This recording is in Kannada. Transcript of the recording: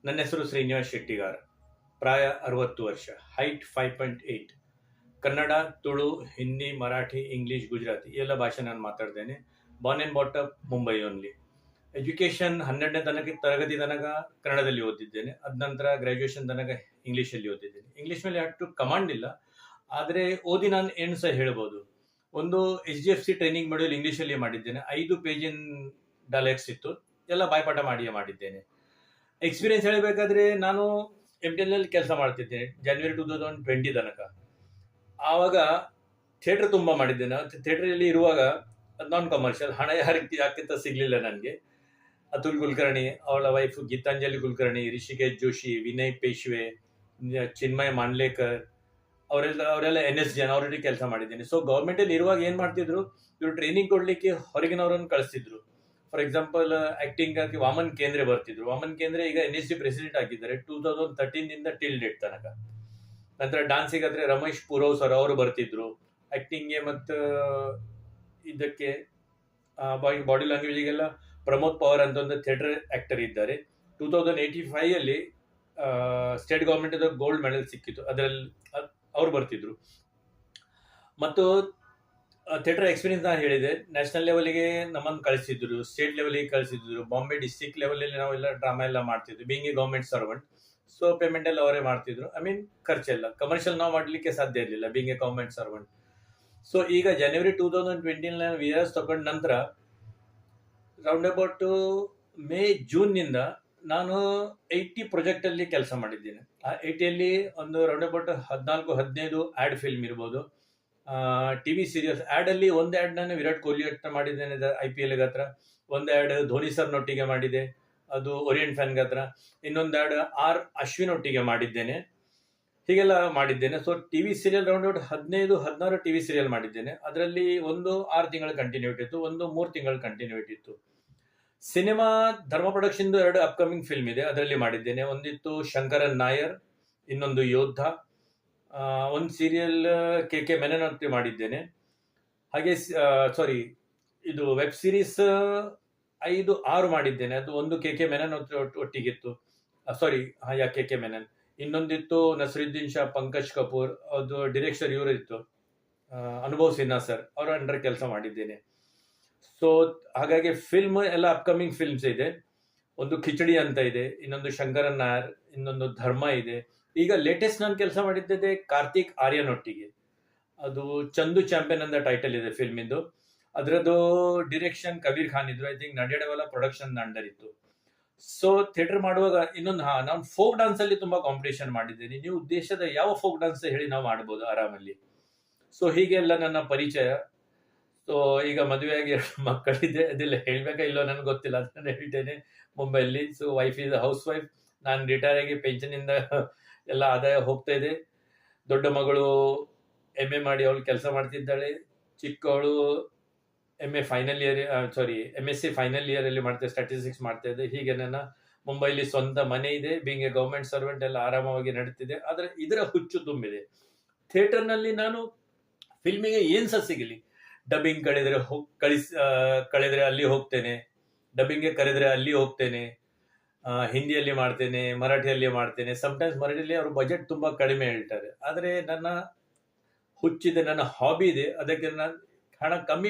ನನ್ನ ಹೆಸರು ಶ್ರೀನಿವಾಸ್ ಶೆಟ್ಟಿಗಾರ್. ಪ್ರಾಯ 60 ವರ್ಷ. ಹೈಟ್ 5.8. ಕನ್ನಡ, ತುಳು, ಹಿಂದಿ, ಮರಾಠಿ, ಇಂಗ್ಲಿಷ್, ಗುಜರಾತಿ ಎಲ್ಲ ಭಾಷೆ ನಾನು ಮಾತಾಡ್ತೇನೆ. Born and brought up Mumbai only. Education 12ನೇ ತರಗತಿ ತನಕ ಕನ್ನಡದಲ್ಲಿ ಓದಿದ್ದೇನೆ. ಅದ ನಂತರ ಗ್ರ್ಯಾಜುಯೇಷನ್ ತನಕ ಇಂಗ್ಲೀಷಲ್ಲಿ ಓದಿದ್ದೇನೆ. ಇಂಗ್ಲೀಷ್ ಮೇಲೆ ಅಷ್ಟು ಕಮಾಂಡ್ ಇಲ್ಲ, ಆದರೆ ಓದಿ ನಾನು ಏನು ಸಹ ಹೇಳ್ಬೋದು. ಒಂದು HDFC ಟ್ರೈನಿಂಗ್ ಮಾಡ್ಯೂಲ್ ಇಂಗ್ಲೀಷಲ್ಲಿ ಮಾಡಿದ್ದೇನೆ. 5 ಪೇಜಿನ ಡೈಲಾಗ್ಸ್ ಇತ್ತು, ಎಲ್ಲ ಬಾಯ್ಪಾಠ ಮಾಡಿದ್ದೇನೆ. ಎಕ್ಸ್ಪೀರಿಯನ್ಸ್ ಹೇಳಬೇಕಾದ್ರೆ ನಾನು MTNL ಕೆಲಸ ಮಾಡ್ತಿದ್ದೇನೆ January 2020 ತನಕ. ಆವಾಗ ಥಿಯೇಟರ್ ತುಂಬ ಮಾಡಿದ್ದೇನೆ. ಥಿಯೇಟರಲ್ಲಿ ಇರುವಾಗ ನಾನ್ ಕಮರ್ಷಿಯಲ್, ಹಣ ಯಾಕಿಂತ ಸಿಗಲಿಲ್ಲ ನನಗೆ. ಅತುಲ್ ಕುಲಕರ್ಣಿ, ಅವಳ ವೈಫ್ ಗೀತಾಂಜಲಿ ಕುಲಕರ್ಣಿ, ರಿಷಿಕೇಶ್ ಜೋಶಿ, ವಿನಯ್ ಪೇಶ್ವೆ, ಚಿನ್ಮಯ್ ಮಾಂಡ್ಲೇಕರ್ ಅವರೆಲ್ಲ NS ಜನ ಅವರೊಟ್ಟಿಗೆ ಕೆಲಸ ಮಾಡಿದ್ದೇನೆ. ಸೊ ಗೌರ್ಮೆಂಟಲ್ಲಿ ಇರುವಾಗ ಏನು ಮಾಡ್ತಿದ್ರು, ಇವರು ಟ್ರೈನಿಂಗ್ ಕೊಡಲಿಕ್ಕೆ ಹೊರಗಿನವರನ್ನು ಕಳಿಸ್ತಿದ್ರು. ಫಾರ್ ಎಕ್ಸಾಂಪಲ್ ಆಕ್ಟಿಂಗ್ ಆಗಿ ವಾಮನ್ ಕೇಂದ್ರೆ ಬರ್ತಿದ್ರು. ವಾಮನ್ ಕೇಂದ್ರೆ ಈಗ NSD ಪ್ರೆಸಿಡೆಂಟ್ ಆಗಿದ್ದಾರೆ 2013 ಟಿಲ್ ಡೇಟ್ ತನಕ. ನಂತರ ಡಾನ್ಸಿಗೆ ಆದರೆ ರಮೇಶ್ ಪುರೋವ್ ಸರ್ ಅವರು ಬರ್ತಿದ್ರು ಆಕ್ಟಿಂಗ್ಗೆ. ಮತ್ತು ಇದಕ್ಕೆ ಬಾಡಿ ಲ್ಯಾಂಗ್ವೇಜಿಗೆಲ್ಲ ಪ್ರಮೋದ್ ಪವರ್ ಅಂತ ಒಂದು ಥಿಯೇಟರ್ ಆಕ್ಟರ್ ಇದ್ದಾರೆ. 2085 ಸ್ಟೇಟ್ ಗೌರ್ಮೆಂಟ್ ಗೋಲ್ಡ್ ಮೆಡಲ್ ಸಿಕ್ಕಿತ್ತು, ಅದರಲ್ಲಿ ಅವ್ರು ಬರ್ತಿದ್ರು. ಮತ್ತು ಥಿಯೇಟರ್ ಎಕ್ಸ್ಪೀರಿಯನ್ಸ್ ನಾನು ಹೇಳಿದೆ. ನ್ಯಾಷನಲ್ ಲೆವೆಲ್ಗೆ ನಮ್ಮನ್ನು ಕಳಿಸಿದ್ರು, ಸ್ಟೇಟ್ ಲೆವೆಲ್ಗೆ ಕಳಿಸಿದ್ರು, ಬಾಂಬೆ ಡಿಸ್ಟ್ರಿಕ್ಟ್ ಲೆವೆಲಲ್ಲಿ ನಾವೆಲ್ಲ ಡ್ರಾಮಾ ಎಲ್ಲ ಮಾಡ್ತಿದ್ವಿ. Being A government servant, so payment ಎಲ್ಲ ಅವರೇ ಮಾಡ್ತಿದ್ರು. ಖರ್ಚೆಲ್ಲ ಕಮರ್ಷಿಯಲ್ ನಾವು ಮಾಡಲಿಕ್ಕೆ ಸಾಧ್ಯ ಇರಲಿಲ್ಲ being A government servant. So ಈಗ January 2020 VRS ತಗೊಂಡ ನಂತರ ರೌಂಡ್ ಅಬೌಟ್ ಮೇ ಜೂನ್ನಿಂದ ನಾನು 80 ಪ್ರಾಜೆಕ್ಟಲ್ಲಿ ಕೆಲಸ ಮಾಡಿದ್ದೇನೆ. ಆ 80ಯಲ್ಲಿ ಒಂದು ರೌಂಡ್ ಅಬೌಟ್ 14-15 ಆ್ಯಡ್ ಫಿಲ್ಮ್ ಇರ್ಬೋದು, TV ಸೀರಿಯಲ್ಸ್. ಆ್ಯಡಲ್ಲಿ ಒಂದು ಆ್ಯಡ್ ನಾನು ವಿರಾಟ್ ಕೊಹ್ಲಿ ಹತ್ರ ಮಾಡಿದ್ದೇನೆ IPL ಹತ್ರ. ಒಂದು ಆ್ಯಡ್ ಧೋನಿ ಸರ್ನೊಟ್ಟಿಗೆ ಮಾಡಿದೆ, ಅದು ಓರಿಯೆಂಟ್ ಫ್ಯಾನ್ಗೆ ಹತ್ರ. ಇನ್ನೊಂದು ಆ್ಯಡ್ R ಅಶ್ವಿನ್ ಒಟ್ಟಿಗೆ ಮಾಡಿದ್ದೇನೆ. ಹೀಗೆಲ್ಲ ಮಾಡಿದ್ದೇನೆ. So TV serial round about 15-16 TV serial ಮಾಡಿದ್ದೇನೆ. ಅದರಲ್ಲಿ ಒಂದು 6 ತಿಂಗಳ ಕಂಟಿನ್ಯೂಟಿ ಇತ್ತು, ಒಂದು 3 ತಿಂಗಳ ಕಂಟಿನ್ಯೂಟಿ ಇತ್ತು. ಸಿನಿಮಾ ಧರ್ಮ ಪ್ರೊಡಕ್ಷನ್ದು 2 ಅಪ್ಕಮಿಂಗ್ ಫಿಲ್ಮ್ ಇದೆ, ಅದರಲ್ಲಿ ಮಾಡಿದ್ದೇನೆ. ಒಂದಿತ್ತು ಶಂಕರನ್ ನಾಯರ್, ಇನ್ನೊಂದು ಯೋಧ. ಒಂದು ಸೀರಿಯಲ್ KK ಮೆನನ್ ಅಂತ ಮಾಡಿದ್ದೇನೆ. ಹಾಗೆ ಇದು ವೆಬ್ ಸೀರೀಸ್ 5-6 ಮಾಡಿದ್ದೇನೆ. ಅದು ಒಂದು KK ಮೆನನ್ ಒಟ್ಟಿಗಿತ್ತು. KK ಮೆನನ್. ಇನ್ನೊಂದಿತ್ತು ನಸರುದ್ದೀನ್ ಶಾ, ಪಂಕಜ್ ಕಪೂರ್, ಅದು ಡಿರೆಕ್ಷನ್ ಇವರು ಇತ್ತು, ಅನುಭವ್ ಸಿನ್ಹಾ ಸರ್, ಅವರ ಅಂಡರ್ ಕೆಲಸ ಮಾಡಿದ್ದೇನೆ. ಸೊ ಹಾಗಾಗಿ ಫಿಲ್ಮ್ ಎಲ್ಲ ಅಪ್ಕಮಿಂಗ್ ಫಿಲ್ಮ್ಸ್ ಇದೆ. ಒಂದು ಖಿಚಡಿ ಅಂತ ಇದೆ, ಇನ್ನೊಂದು ಶಂಕರನ್ ನಾಯರ್, ಇನ್ನೊಂದು ಧರ್ಮ ಇದೆ. ಈಗ ಲೇಟೆಸ್ಟ್ ನಾನು ಕೆಲಸ ಮಾಡಿದ್ದೆ ಕಾರ್ತಿಕ್ ಆರ್ಯನ್ ಒಟ್ಟಿಗೆ. ಅದು ಚಂದು ಚಾಂಪಿಯನ್ ಅಂತ ಟೈಟಲ್ ಇದೆ ಫಿಲ್ಮಿಂದು. ಅದರದ್ದು ಡಿರೆಕ್ಷನ್ ಕಬೀರ್ ಖಾನ್ ಇದ್ರು. ಐ ಥಿಂಕ್ ನಡೆಯಡವೆಲ್ಲ ಪ್ರೊಡಕ್ಷನ್ ಅಂಡರ್ ಇತ್ತು. ಸೊ ಥಿಯೇಟರ್ ಮಾಡುವಾಗ ಇನ್ನೊಂದು ನಾನು ಫೋಕ್ ಡಾನ್ಸ್ ಅಲ್ಲಿ ತುಂಬಾ ಕಾಂಪಿಟೇಷನ್ ಮಾಡಿದ್ದೇನೆ. ನೀವು ದೇಶದ ಯಾವ ಫೋಕ್ ಡಾನ್ಸ್ ಹೇಳಿ ನಾವು ಮಾಡ್ಬೋದು ಆರಾಮಲ್ಲಿ. ಸೊ ಹೀಗೆಲ್ಲ ನನ್ನ ಪರಿಚಯ. ಸೊ ಈಗ ಮದುವೆಯಾಗಿ 2 ಮಕ್ಕಳಿದೆ, ಅದೆಲ್ಲ ಹೇಳ್ಬೇಕಾ ಇಲ್ಲೋ ನನಗೆ ಗೊತ್ತಿಲ್ಲ, ಅದನ್ನ ಹೇಳ್ತೇನೆ. ಮುಂಬೈಲಿ. So wife is housewife. ನಾನು ರಿಟೈರ್ ಆಗಿ ಪೆನ್ಷನಿಂದ ಎಲ್ಲ ಆದಾಯ ಹೋಗ್ತಾ ಇದೆ. ದೊಡ್ಡ ಮಗಳು MA ಮಾಡಿ ಅವಳು ಕೆಲಸ ಮಾಡ್ತಿದ್ದಾಳೆ. ಚಿಕ್ಕವಳು MSc ಫೈನಲ್ ಇಯರ್ ಅಲ್ಲಿ ಮಾಡ್ತಾ ಸ್ಟ್ಯಾಟಿಸ್ಟಿಕ್ಸ್ ಮಾಡ್ತಾ ಇದೆ. ಹೀಗೆ ನನ್ನ ಮುಂಬೈಲಿ ಸ್ವಂತ ಮನೆ ಇದೆ. ಬೀಂಗ್ ಎ ಗೌರ್ಮೆಂಟ್ ಸರ್ವೆಂಟ್ ಎಲ್ಲ ಆರಾಮವಾಗಿ ನಡೀತಿದೆ. ಆದರೆ ಇದರ ಹುಚ್ಚು ತುಂಬಿದೆ. ಥಿಯೇಟರ್ನಲ್ಲಿ ನಾನು ಫಿಲ್ಮಿಗೆ ಏನು ಸಹ ಸಿಗಲಿ, ಡಬ್ಬಿಂಗ್ ಕಳೆದ್ರೆ ಅಲ್ಲಿ ಹೋಗ್ತೇನೆ, ಡಬ್ಬಿಂಗ್ಗೆ ಕರೆದ್ರೆ ಅಲ್ಲಿ ಹೋಗ್ತೇನೆ, ಹಿಂದಿಯಲ್ಲಿ ಮಾಡ್ತೇನೆ, ಮರಾಠಿಯಲ್ಲಿ ಮಾಡ್ತೇನೆ. ಸಮ್ಟೈಮ್ಸ್ ಮರಾಠಿಯಲ್ಲಿ ಅವರು ಬಜೆಟ್ ತುಂಬ ಕಡಿಮೆ ಹೇಳ್ತಾರೆ, ಆದರೆ ನನ್ನ ಹುಚ್ಚಿದೆ, ನನ್ನ ಹಾಬಿ ಇದೆ, ಅದಕ್ಕೆ ನಾನು ಹಣ ಕಮ್ಮಿ